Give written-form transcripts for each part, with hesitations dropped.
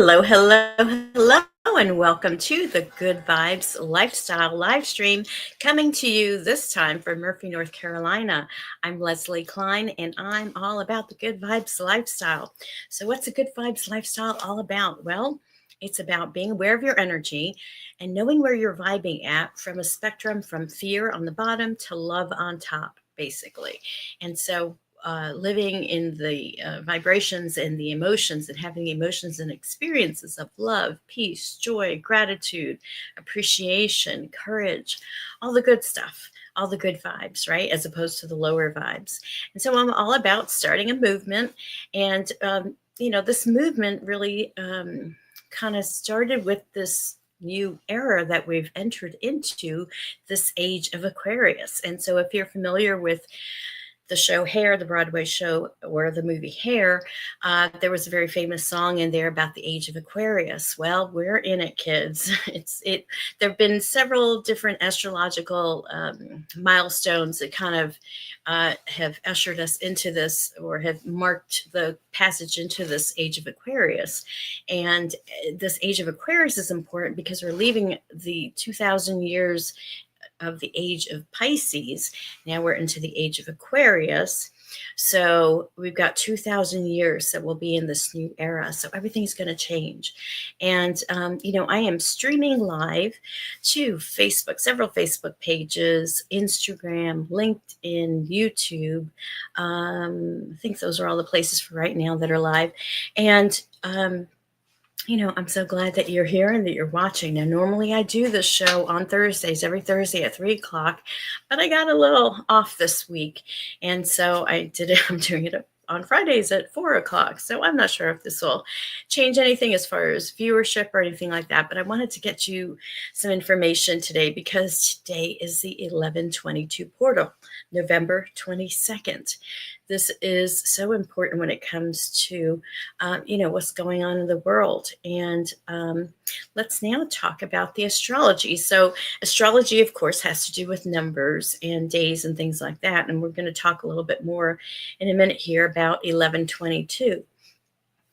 Hello, hello, hello, and welcome to the Good Vibes Lifestyle live stream coming to you this time from Murphy, North Carolina. I'm Leslie Klein, and I'm all about the Good Vibes Lifestyle. So, what's a Good Vibes Lifestyle all about? Well, it's about being aware of your energy and knowing where you're vibing at from a spectrum from fear on the bottom to love on top, basically. And so, living in the vibrations and the emotions and having the emotions and experiences of love, peace, joy, gratitude, appreciation, courage, all the good stuff, all the good vibes, right? As opposed to the lower vibes. And so I'm all about starting a movement. And, this movement really kind of started with this new era that we've entered into, this age of Aquarius. And so if you're familiar with the show Hair, the Broadway show, or the movie Hair, there was a very famous song in there about the age of Aquarius. Well, we're in it, kids. There have been several different astrological milestones that kind of have ushered us into this, or have marked the passage into this age of Aquarius. And this age of Aquarius is important because we're leaving the 2,000 years of the age of Pisces. Now we're into the age of Aquarius. So we've got 2,000 years that will be in this new era. So everything's going to change. And, I am streaming live to Facebook, several Facebook pages, Instagram, LinkedIn, YouTube. I think those are all the places for right now that are live. And, I'm so glad that you're here and that you're watching. Now, normally I do this show on Thursdays, every Thursday at 3 o'clock, but I got a little off this week. And so I'm doing it on Fridays at 4 o'clock. So I'm not sure if this will change anything as far as viewership or anything like that. But I wanted to get you some information today because today is the 11/22 portal, November 22nd. This is so important when it comes to, what's going on in the world. And let's now talk about the astrology. So astrology, of course, has to do with numbers and days and things like that. And we're going to talk a little bit more in a minute here about 11/22.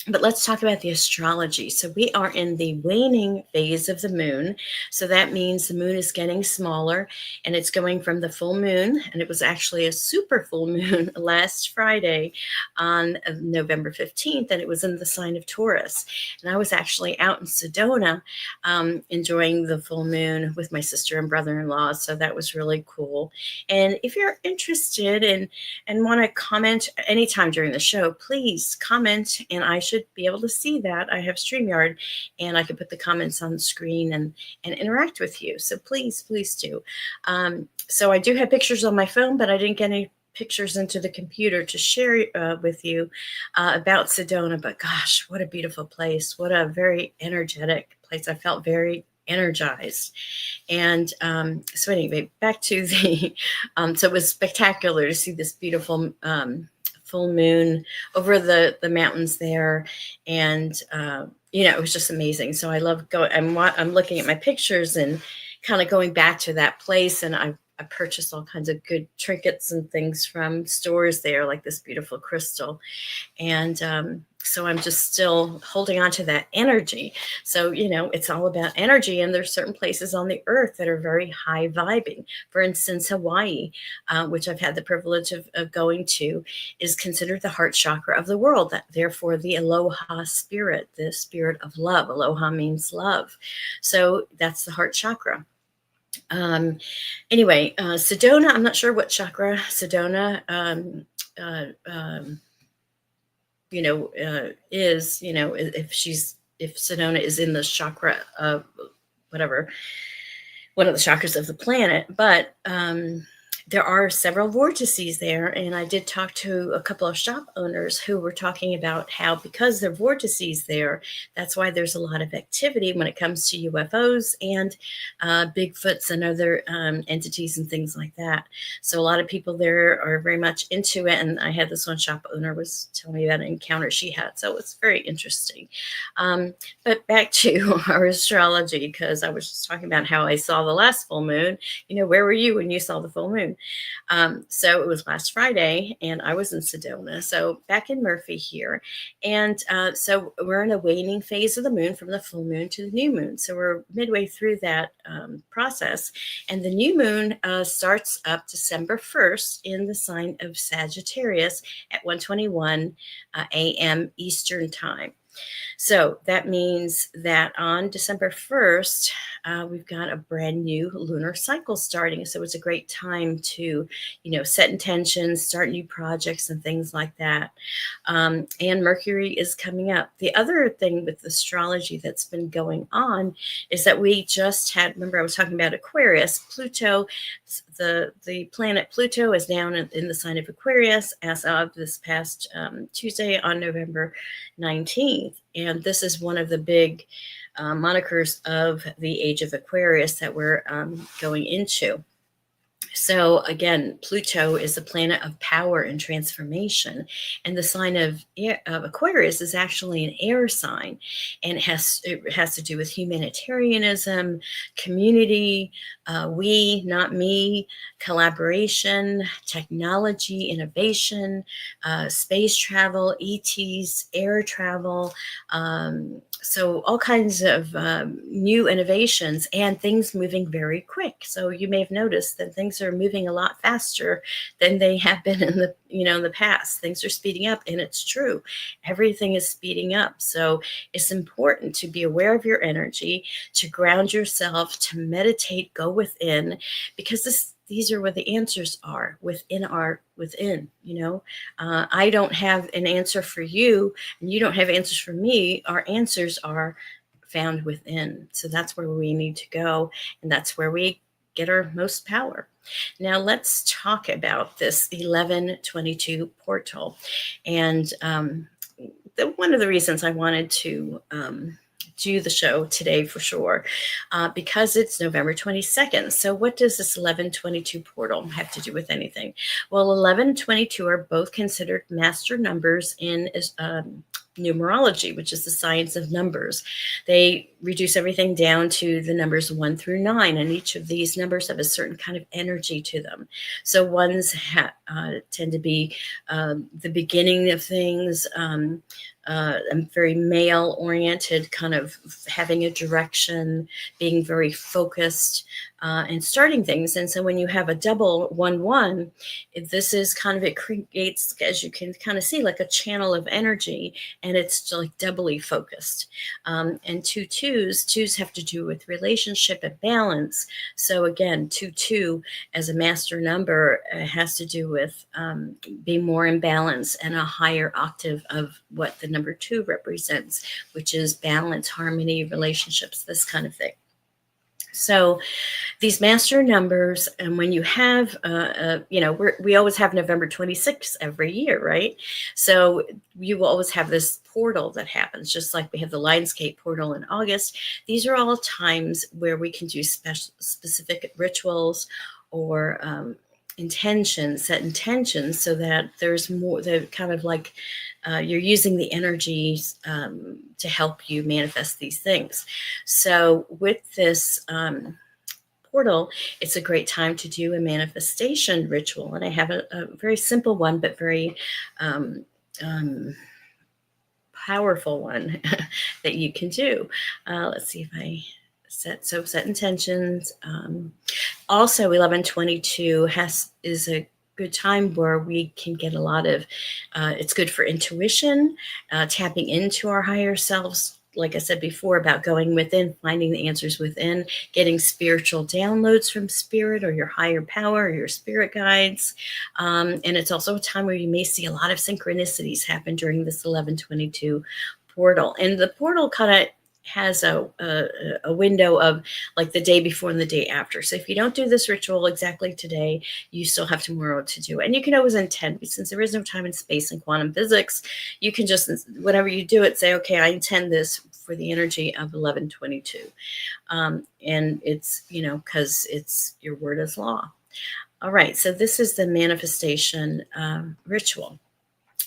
But let's talk about the astrology. So we are in the waning phase of the moon. So that means the moon is getting smaller and it's going from the full moon. And it was actually a super full moon last Friday on November 15th. And it was in the sign of Taurus. And I was actually out in Sedona enjoying the full moon with my sister and brother-in-law. So that was really cool. And if you're interested and want to comment anytime during the show, please comment, and I should be able to see that. I have StreamYard and I can put the comments on the screen and interact with you. So please do. So I do have pictures on my phone, but I didn't get any pictures into the computer to share with you about Sedona. But gosh, what a beautiful place. What a very energetic place. I felt very energized. And so anyway, back to the, so it was spectacular to see this beautiful full moon over the mountains there. And, it was just amazing. So I love going, I'm looking at my pictures and kind of going back to that place. And I purchased all kinds of good trinkets and things from stores there, like this beautiful crystal. And so I'm just still holding on to that energy. So, it's all about energy. And there's certain places on the earth that are very high vibing. For instance, Hawaii, which I've had the privilege of going to, is considered the heart chakra of the world. Therefore, the aloha spirit, the spirit of love. Aloha means love. So that's the heart chakra. Anyway, Sedona, I'm not sure what chakra Sedona is, if Sedona is in the chakra of whatever, one of the chakras of the planet, but there are several vortices there. And I did talk to a couple of shop owners who were talking about how, because there are vortices there, that's why there's a lot of activity when it comes to UFOs and Bigfoots and other entities and things like that. So a lot of people there are very much into it. And I had this one shop owner was telling me about an encounter she had. So it's very interesting. But back to our astrology, because I was just talking about how I saw the last full moon. Where were you when you saw the full moon? So it was last Friday, and I was in Sedona, so back in Murphy here. And so we're in a waning phase of the moon from the full moon to the new moon. So we're midway through that process. And the new moon starts up December 1st in the sign of Sagittarius at 1:21 a.m. Eastern Time. So that means that on December 1st, we've got a brand new lunar cycle starting. So it's a great time to, set intentions, start new projects and things like that. And Mercury is coming up. The other thing with astrology that's been going on is that we just had, remember I was talking about Aquarius, Pluto, the planet Pluto is down in the sign of Aquarius as of this past Tuesday on November 19th. And this is one of the big monikers of the age of Aquarius that we're going into. So again, Pluto is a planet of power and transformation, and the sign of Aquarius is actually an air sign, and it has to do with humanitarianism, community, we, not me, collaboration, technology, innovation, space travel, ETs, air travel. So all kinds of new innovations and things moving very quick. So you may have noticed that things are moving a lot faster than they have been in the past. Things are speeding up, and it's true. Everything is speeding up. So it's important to be aware of your energy, to ground yourself, to meditate, go within, because these are where the answers are within. I don't have an answer for you, and you don't have answers for me. Our answers are found within. So that's where we need to go, and that's where we get our most power. Now let's talk about this 1122 portal. And one of the reasons I wanted to do the show today for sure, because it's November 22nd. So what does this 1122 portal have to do with anything? Well, 1122 are both considered master numbers in numerology, which is the science of numbers. They reduce everything down to the numbers 1 through 9, and each of these numbers have a certain kind of energy to them. So ones tend to be the beginning of things, very male oriented, kind of having a direction, being very focused, and starting things. And so when you have a double 1-1, this is kind of, it creates, as you can kind of see, like a channel of energy, and it's like doubly focused. And twos have to do with relationship and balance. So again, 2-2 as a master number has to do with being more in balance and a higher octave of what the number 2 represents, which is balance, harmony, relationships, this kind of thing. So these master numbers, and when you have, we always have November 26th every year, right? So you will always have this portal that happens, just like we have the Lionsgate portal in August. These are all times where we can do specific rituals or set intentions, so that there's more, the kind of like you're using the energies to help you manifest these things. So with this portal, it's a great time to do a manifestation ritual. And I have a very simple one, but very powerful one that you can do. Let's see if I set intentions. Also, 1122 is a good time where we can get a lot of, it's good for intuition, tapping into our higher selves. Like I said before, about going within, finding the answers within, getting spiritual downloads from spirit or your higher power or your spirit guides. And it's also a time where you may see a lot of synchronicities happen during this 1122 portal. And the portal kind of has a window of like the day before and the day after. So if you don't do this ritual exactly today, you still have tomorrow to do it. And you can always intend, since there is no time and space in quantum physics, you can just, whenever you do it, say, okay, I intend this for the energy of 1122. And it's, because it's your word is law. All right, so this is the manifestation ritual.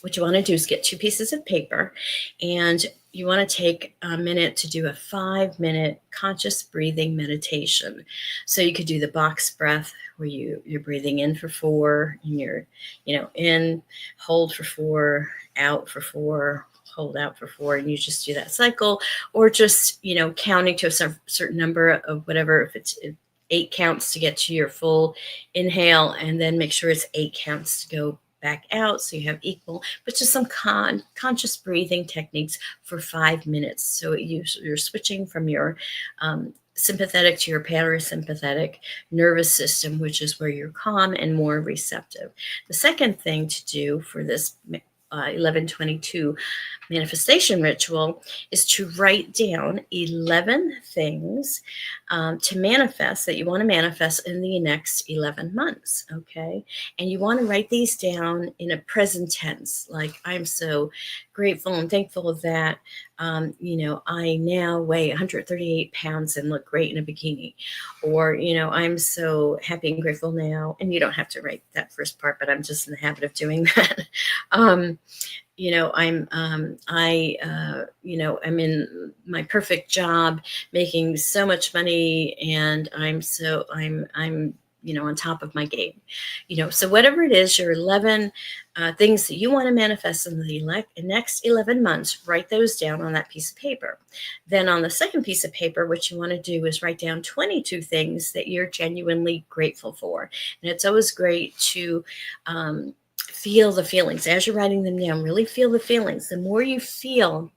what you want to do is get 2 pieces of paper, and you want to take a minute to do a 5-minute conscious breathing meditation. So you could do the box breath where you're breathing in for 4, and you're, in, hold for 4, out for 4, hold out for 4, and you just do that cycle, or just, counting to a certain number of whatever. If it's 8 counts to get to your full inhale, and then make sure it's 8 counts to go back out, so you have equal, but just some conscious breathing techniques for 5 minutes. So you're switching from your sympathetic to your parasympathetic nervous system, which is where you're calm and more receptive. The second thing to do for this 11/22 manifestation ritual is to write down 11 things to manifest, that you want to manifest in the next 11 months. Okay. And you want to write these down in a present tense, like, I'm so grateful and thankful that I now weigh 138 pounds and look great in a bikini. Or, I'm so happy and grateful now. And you don't have to write that first part, but I'm just in the habit of doing that. I'm in my perfect job, making so much money, and I'm on top of my game. So whatever it is, your 11 things that you want to manifest in the next 11 months, write those down on that piece of paper. Then on the second piece of paper, what you want to do is write down 22 things that you're genuinely grateful for. And it's always great to feel the feelings as you're writing them down. Really feel the feelings. The more you feel,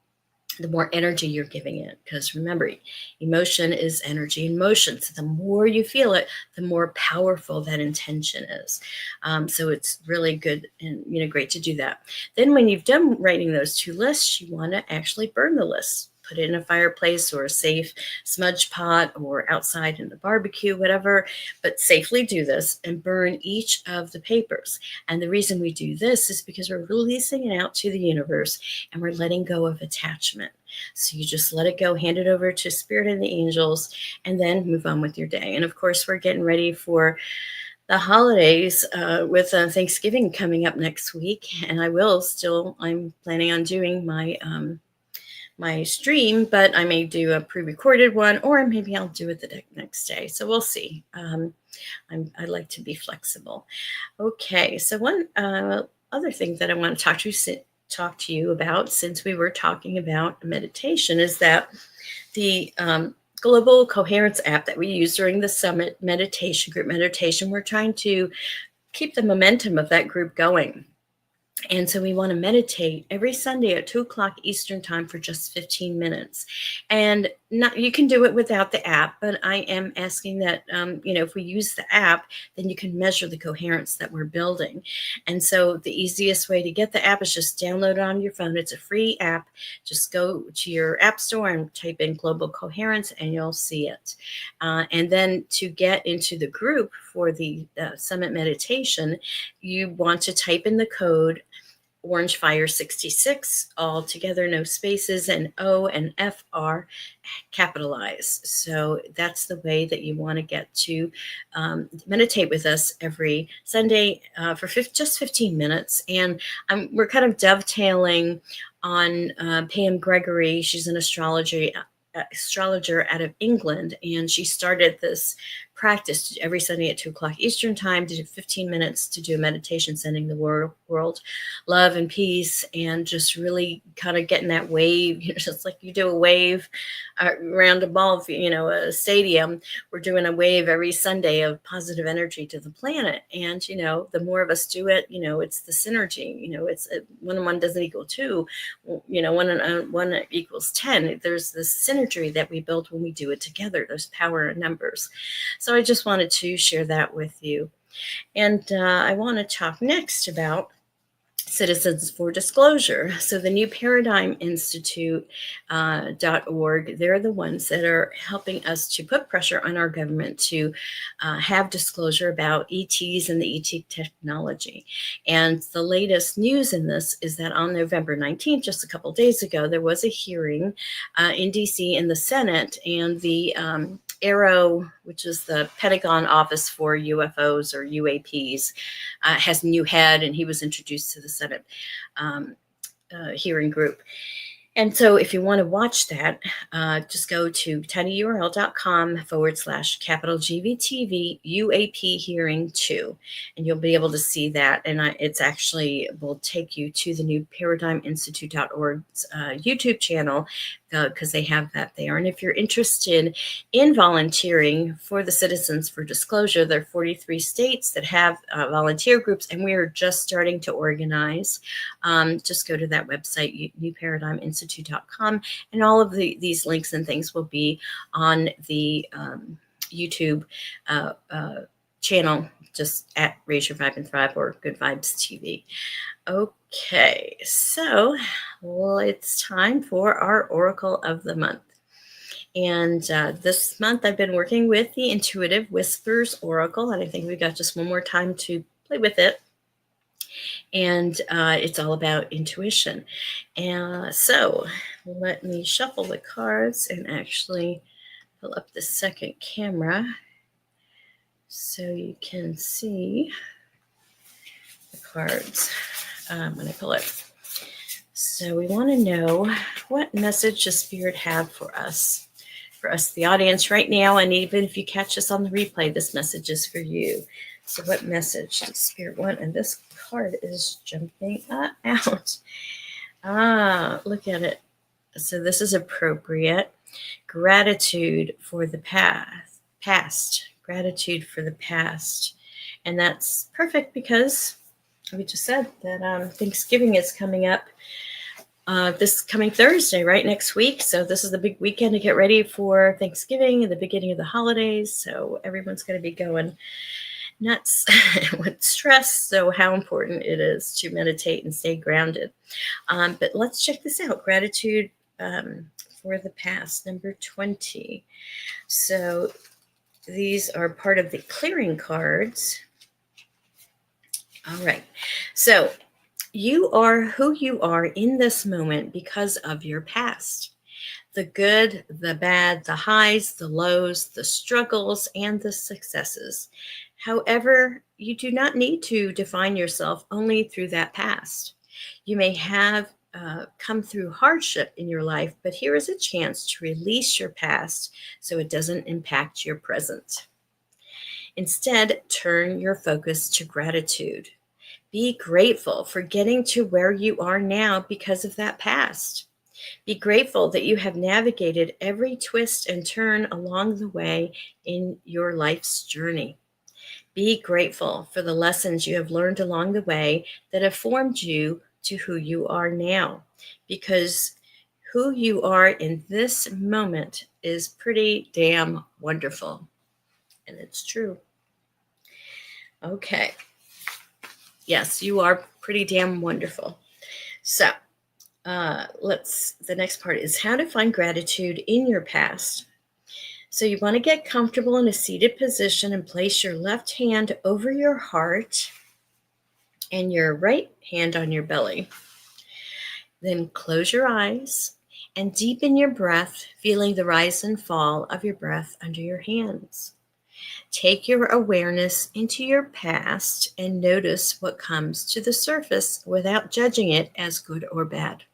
the more energy you're giving it. Because remember, emotion is energy in motion. So the more you feel it, the more powerful that intention is. So it's really good and great to do that. Then when you've done writing those 2 lists, you want to actually burn the list. Put it in a fireplace or a safe smudge pot, or outside in the barbecue, whatever, but safely do this and burn each of the papers. And the reason we do this is because we're releasing it out to the universe, and we're letting go of attachment. So you just let it go, hand it over to Spirit and the angels, and then move on with your day. And of course, we're getting ready for the holidays with Thanksgiving coming up next week. And I'm planning on doing my stream, but I may do a pre-recorded one, or maybe I'll do it the next day. So we'll see. I like to be flexible. Okay, so one other thing that I want to talk to you about, since we were talking about meditation, is that the Global Coherence app that we use during the summit group meditation, we're trying to keep the momentum of that group going. And so we want to meditate every Sunday at 2:00 Eastern time for just 15 minutes. And you can do it without the app, but I am asking that, if we use the app, then you can measure the coherence that we're building. And so the easiest way to get the app is just download it on your phone. It's a free app. Just go to your app store and type in Global Coherence, and you'll see it. And then to get into the group for the summit meditation, you want to type in the code Orange Fire 66, all together, no spaces, and O and F are capitalized. So that's the way that you want to get to meditate with us every Sunday for just 15 minutes. And we're kind of dovetailing on Pam Gregory. She's an astrologer out of England, and she started this practice every Sunday at 2:00 Eastern time to do 15 minutes to do a meditation, sending the world love and peace, and just really kind of getting that wave, just like you do a wave around a ball, a stadium. We're doing a wave every Sunday of positive energy to the planet. And, the more of us do it, it's the synergy, it's 1 and 1 doesn't equal 2, 1 and 1 equals 10. There's this synergy that we build when we do it together. There's power in numbers. So I just wanted to share that with you. And I want to talk next about Citizens for Disclosure. So the New Paradigm Institute .org, they're the ones that are helping us to put pressure on our government to have disclosure about ETs and the ET technology. And the latest news in this is that on November 19th, just a couple of days ago, there was a hearing in DC in the Senate, and the Arrow, which is the Pentagon Office for UFOs or UAPs, has a new head, and he was introduced to the Senate hearing group. And so if you want to watch that, just go to tinyurl.com/GVTV UAP hearing 2, and you'll be able to see that. And it's actually will take you to the new paradigminstitute.org's YouTube channel, because they have that there. And if you're interested in volunteering for the Citizens for Disclosure, there are 43 states that have volunteer groups, and we are just starting to organize. Just go to that website, newparadigminstitute.com, and all of these links and things will be on the YouTube channel, just at Raise Your Vibe and Thrive or Good Vibes TV. Okay, so it's time for our Oracle of the Month. And this month I've been working with the Intuitive Whispers Oracle, and I think we got just one more time to play with it. And it's all about intuition. And so let me shuffle the cards and actually pull up the second camera so you can see the cards when I pull it. So we want to know, what message does Spirit have for us, the audience right now, and even if you catch us on the replay, this message is for you. So what message does Spirit want? And this card is jumping out. Look at it. So this is appropriate. Gratitude for the past. Gratitude for the past. And that's perfect because we just said that Thanksgiving is coming up this coming Thursday, right next week. So this is the big weekend to get ready for Thanksgiving and the beginning of the holidays. So everyone's going to be going nuts with stress. So how important it is to meditate and stay grounded. But let's check this out. Gratitude for the past, number 20. So these are part of the clearing cards. All right. So you are who you are in this moment because of your past. The good, the bad, the highs, the lows, the struggles, and the successes. However, you do not need to define yourself only through that past. You may have come through hardship in your life, but here is a chance to release your past so it doesn't impact your present. Instead, turn your focus to gratitude. Be grateful for getting to where you are now because of that past. Be grateful that you have navigated every twist and turn along the way in your life's journey. Be grateful for the lessons you have learned along the way that have formed you to who you are now, because who you are in this moment is pretty damn wonderful. And it's true. Okay. Yes, you are pretty damn wonderful. So the next part is how to find gratitude in your past. So you want to get comfortable in a seated position and place your left hand over your heart and your right hand on your belly. Then close your eyes and deepen your breath, feeling the rise and fall of your breath under your hands. Take your awareness into your past and notice what comes to the surface without judging it as good or bad.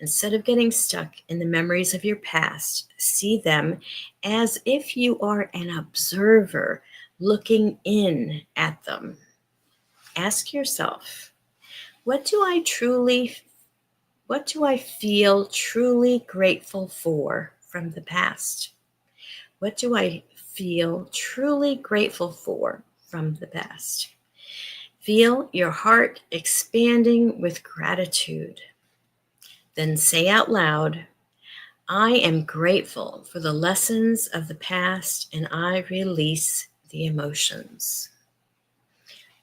Instead of getting stuck in the memories of your past, see them as if you are an observer looking in at them. Ask yourself, what do I feel truly grateful for from the past? What do I feel truly grateful for from the past? Feel your heart expanding with gratitude. Then say out loud, I am grateful for the lessons of the past and I release the emotions.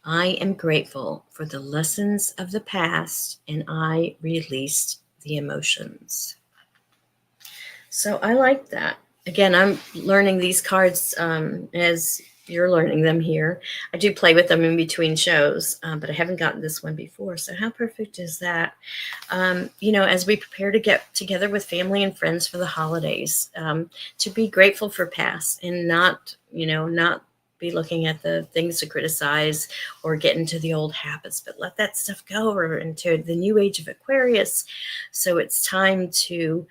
I am grateful for the lessons of the past and I released the emotions. So I like that. Again, I'm learning these cards as you're learning them here. I do play with them in between shows, but I haven't gotten this one before. So how perfect is that? As we prepare to get together with family and friends for the holidays, to be grateful for past and not be looking at the things to criticize or get into the old habits, but let that stuff go or into the new age of Aquarius. So it's time to,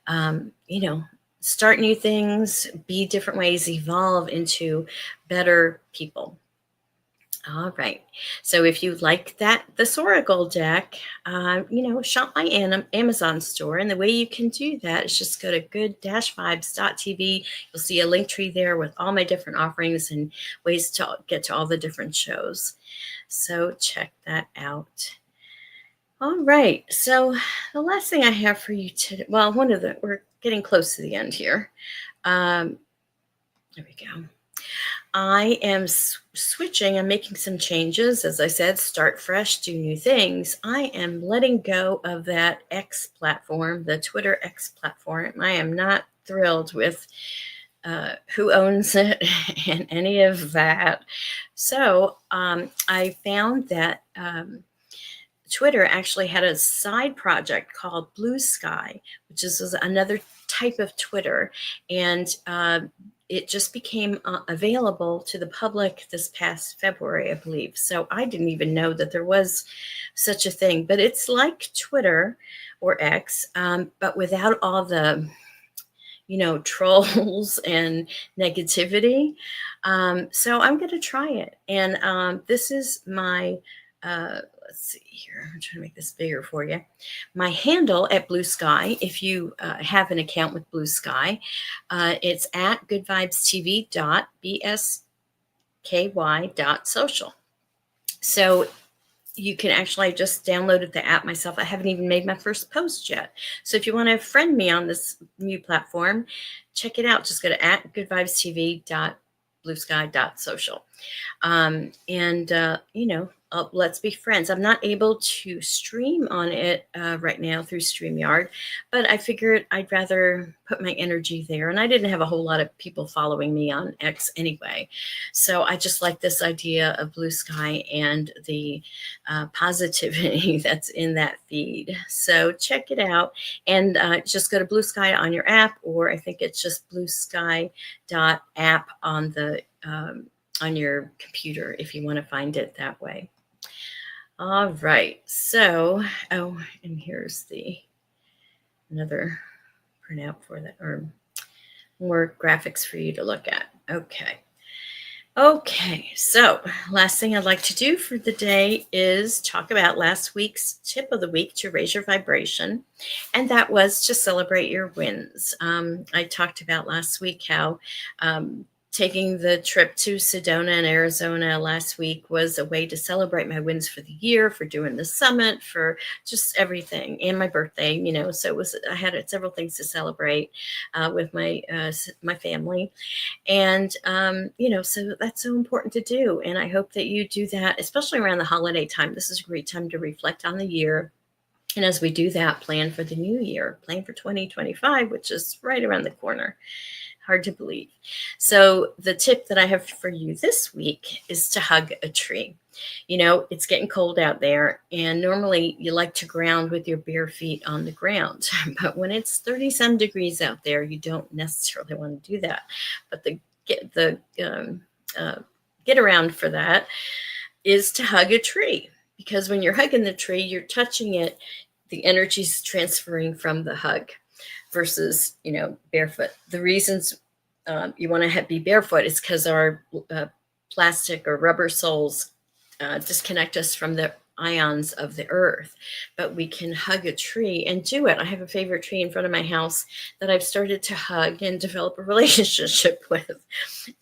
um, you know, start new things, be different ways, evolve into better people. All right. So if you like this Oracle deck, shop my Amazon store. And the way you can do that is just go to good-vibes.tv. You'll see a link tree there with all my different offerings and ways to get to all the different shows. So check that out. All right. So the last thing I have for you today, well, we're getting close to the end here. There we go. I am switching. I'm making some changes. As I said, start fresh, do new things. I am letting go of that X platform, the Twitter X platform. I am not thrilled with who owns it and any of that. So I found that Twitter actually had a side project called Bluesky, which is another type of Twitter. And it just became available to the public this past February, I believe. So I didn't even know that there was such a thing. But it's like Twitter or X, but without all the trolls and negativity. So I'm going to try it. And this is my, let's see here. I'm trying to make this bigger for you. My handle at Bluesky, if you have an account with Bluesky, it's at goodvibestv.bsky.social. So you can actually, I just downloaded the app myself. I haven't even made my first post yet. So if you want to friend me on this new platform, check it out. Just go to at goodvibestv.bluesky.social. Let's be friends. I'm not able to stream on it right now through StreamYard, but I figured I'd rather put my energy there. And I didn't have a whole lot of people following me on X anyway. So I just like this idea of Bluesky and the positivity that's in that feed. So check it out and just go to Bluesky on your app, or I think it's just bluesky.app on your computer if you want to find it that way. All right. So, and here's another printout for that, or more graphics for you to look at. Okay, so last thing I'd like to do for the day is talk about last week's tip of the week to raise your vibration, and that was to celebrate your wins. I talked about last week how taking the trip to Sedona in Arizona last week was a way to celebrate my wins for the year, for doing the summit, for just everything, and my birthday. So I had several things to celebrate with my family. And, so that's so important to do. And I hope that you do that, especially around the holiday time. This is a great time to reflect on the year. And as we do that, plan for the new year, plan for 2025, which is right around the corner. Hard to believe. So the tip that I have for you this week is to hug a tree. It's getting cold out there, and normally you like to ground with your bare feet on the ground. But when it's 30-some degrees out there, you don't necessarily want to do that. But get around for that is to hug a tree, because when you're hugging the tree, you're touching it. The energy's transferring from the hug versus, barefoot. The reasons you want to be barefoot is because our plastic or rubber soles disconnect us from the ions of the earth. But we can hug a tree and do it. I have a favorite tree in front of my house that I've started to hug and develop a relationship with.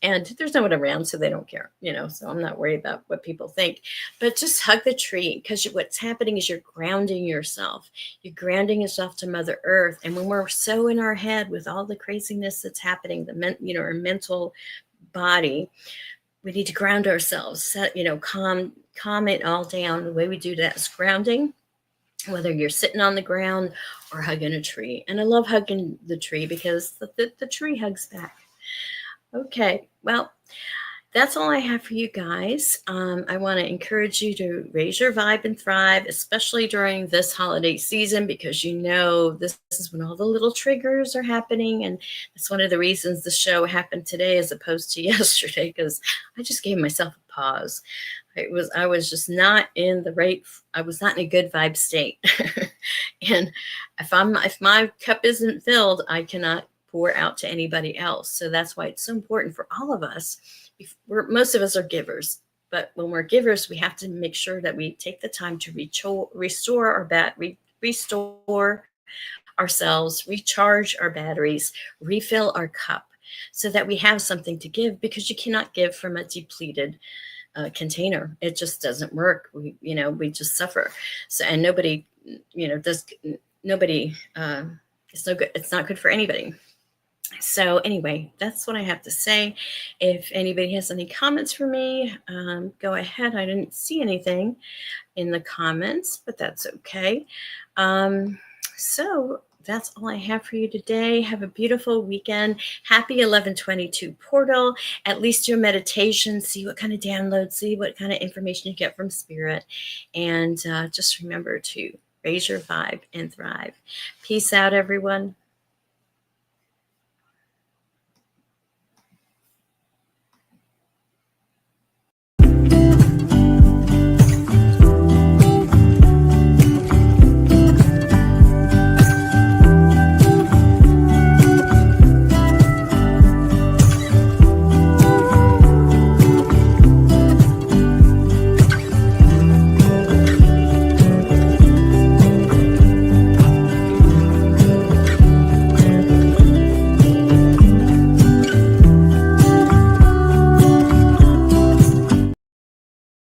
And there's no one around, so they don't care, so I'm not worried about what people think. But just hug the tree, because what's happening is you're grounding yourself. You're grounding yourself to Mother Earth. And when we're so in our head with all the craziness that's happening, our mental body, we need to ground ourselves, calm it all down. The way we do that is grounding, whether you're sitting on the ground or hugging a tree. And I love hugging the tree because the tree hugs back. Okay, well, that's all I have for you guys. I want to encourage you to raise your vibe and thrive, especially during this holiday season, because this is when all the little triggers are happening. And that's one of the reasons the show happened today as opposed to yesterday, because I just gave myself a pause. I was just not in the right, I was not in a good vibe state. And if my cup isn't filled, I cannot pour out to anybody else. So that's why it's so important for all of us. Most of us are givers, but when we're givers, we have to make sure that we take the time to restore ourselves, recharge our batteries, refill our cup, so that we have something to give, because you cannot give from a depleted container. It just doesn't work. We just suffer. So, and nobody, does nobody. It's no good. It's not good for anybody. So anyway, that's what I have to say. If anybody has any comments for me, go ahead. I didn't see anything in the comments, but that's okay. So that's all I have for you today. Have a beautiful weekend. Happy 11/22 portal. At least your meditation. See what kind of downloads, see what kind of information you get from Spirit. And just remember to raise your vibe and thrive. Peace out, everyone.